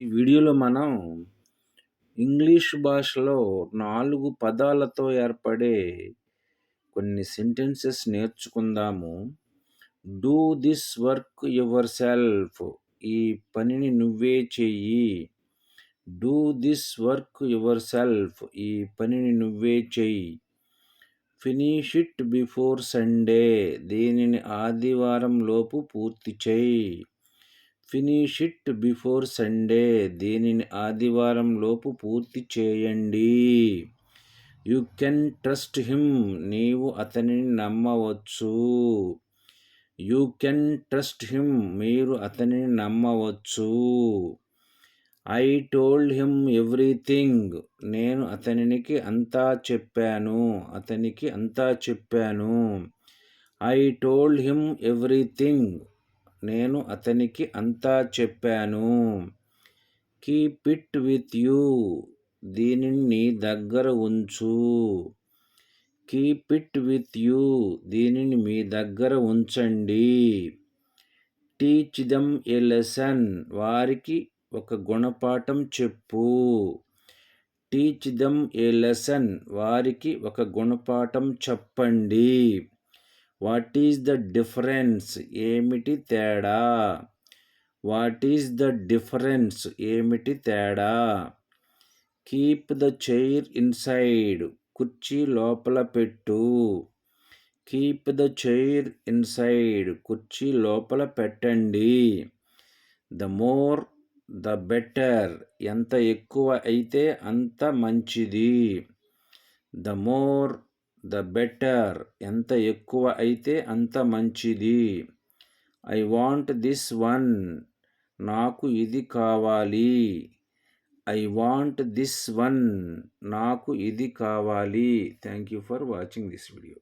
ఈ వీడియోలో మనం ఇంగ్లీష్ భాషలో 4 పదాలతో ఏర్పడే కొన్ని సెంటెన్సెస్ నేర్చుకుందాము. Do this work yourself. ఈ పనిని నువ్వే చెయ్యి. Do this work yourself. ఈ పనిని నువ్వే చెయ్యి. Finish it before Sunday. దీనిని ఆదివారం లోపు పూర్తి చెయ్యి. Finish it before Sunday. దీనిని ఆదివారం లోపు పూర్తి చేయండి. You can trust him. నీవు అతనిని నమ్మవచ్చు. You can trust him. మీరు అతనిని నమ్మవచ్చు. I told him everything. నేను అతనికి అంతా చెప్పాను. అతనికి అంతా చెప్పాను. I told him everything. నేను అతనికి అంతా చెప్పాను. Keep it with you. దీనిని నీ దగ్గర ఉంచు. Keep it with you. దీనిని మీ దగ్గర ఉంచండి. Teach them a lesson. వారికి ఒక గుణపాఠం చెప్పు. టీచ్ దెమ్ ఏ లెసన్. వారికి ఒక గుణపాఠం చెప్పండి. What is the difference. ఏమిటి తేడా. What is the difference. ఏమిటి తేడా. Keep the chair inside. కుర్చీ లోపల పెట్టు. Keep the chair inside. కుర్చీ లోపల పెట్టండి. The more the better. ఎంత ఎక్కువ అయితే అంత మంచిది. The more the better. ఎంత ఎక్కువ అయితే అంత మంచిది. I want this one. నాకు ఇది కావాలి. I want this one. నాకు ఇది కావాలి. Thank you for watching this video.